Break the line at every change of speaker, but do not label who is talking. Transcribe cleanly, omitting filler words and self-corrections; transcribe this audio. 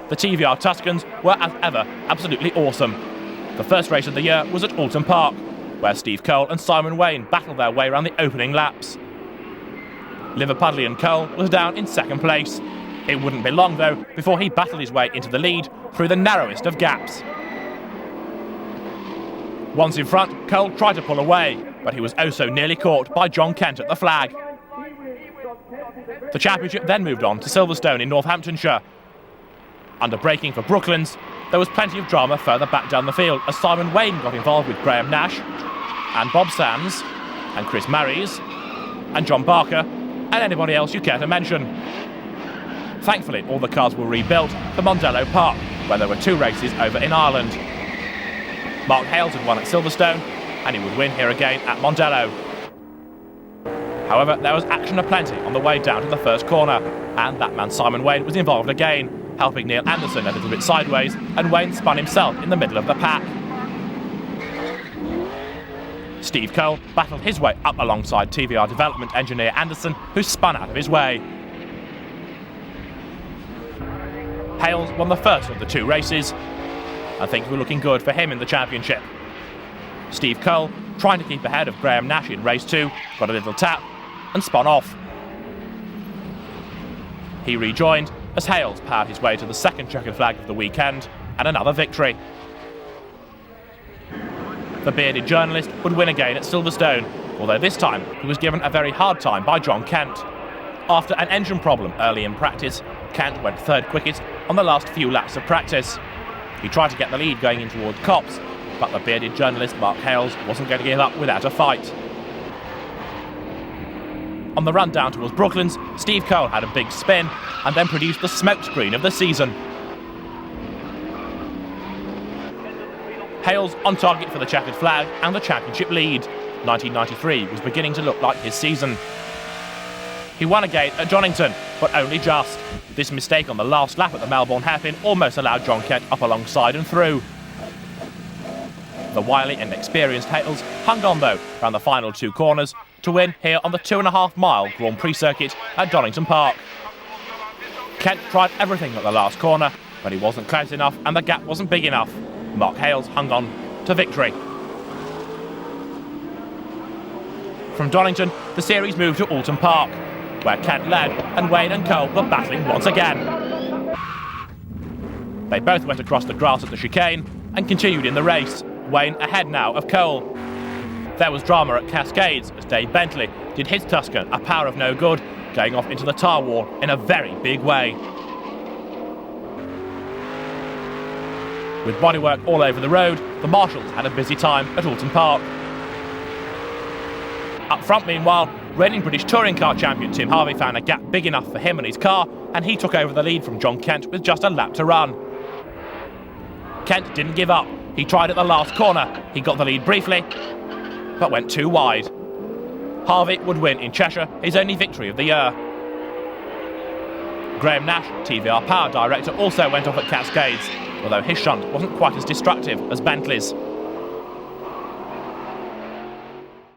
the TVR Tuscans were, as ever, absolutely awesome. The first race of the year was at Alton Park, where Steve Cole and Simon Wayne battled their way around the opening laps. Liverpudlian Cole was down in second place. It wouldn't be long, though, before he battled his way into the lead through the narrowest of gaps. Once in front, Cole tried to pull away, but he was oh so nearly caught by John Kent at the flag. The championship then moved on to Silverstone in Northamptonshire. Under braking for Brooklands, there was plenty of drama further back down the field as Simon Wayne got involved with Graham Nash and Bob Sands and Chris Marries and John Barker and anybody else you care to mention. Thankfully, all the cars were rebuilt for Mondello Park, where there were 2 races over in Ireland. Mark Hales had won at Silverstone, and he would win here again at Mondello. However, there was action aplenty on the way down to the first corner, and that man Simon Wayne was involved again, helping Neil Anderson a little bit sideways, and Wayne spun himself in the middle of the pack. Steve Cole battled his way up alongside TVR development engineer Anderson, who spun out of his way. Hales won the first of the 2 races, and things were looking good for him in the championship. Steve Cole, trying to keep ahead of Graham Nash in race 2, got a little tap and spun off. He rejoined as Hales powered his way to the second checkered flag of the weekend and another victory. The bearded journalist would win again at Silverstone, although this time he was given a very hard time by John Kent. After an engine problem early in practice, Kent went 3rd quickest on the last few laps of practice. He tried to get the lead going in towards Copse, but the bearded journalist Mark Hales wasn't going to give up without a fight. On the run down towards Brooklands, Steve Cole had a big spin and then produced the smokescreen of the season. Hales on target for the checkered flag and the championship lead. 1993 was beginning to look like his season. He won again at Donington, but only just. This mistake on the last lap at the Melbourne hairpin almost allowed John Kent up alongside and through. The wily and experienced Hales hung on though around the final 2 corners to win here on the 2.5-mile Grand Prix circuit at Donington Park. Kent tried everything at the last corner, but he wasn't close enough and the gap wasn't big enough. Mark Hales hung on to victory. From Donington, the series moved to Alton Park, where Kent led and Wayne and Cole were battling once again. They both went across the grass at the chicane and continued in the race, Wayne ahead now of Cole. There was drama at Cascades as Dave Bentley did his Tuscan a power of no good, going off into the tar wall in a very big way. With bodywork all over the road, the marshals had a busy time at Alton Park. Up front, meanwhile, reigning British touring car champion Tim Harvey found a gap big enough for him and his car, and he took over the lead from John Kent with just a lap to run. Kent didn't give up. He tried at the last corner. He got the lead briefly, but went too wide. Harvey would win in Cheshire, his only victory of the year. Graham Nash, TVR Power Director, also went off at Cascades, although his shunt wasn't quite as destructive as Bentley's.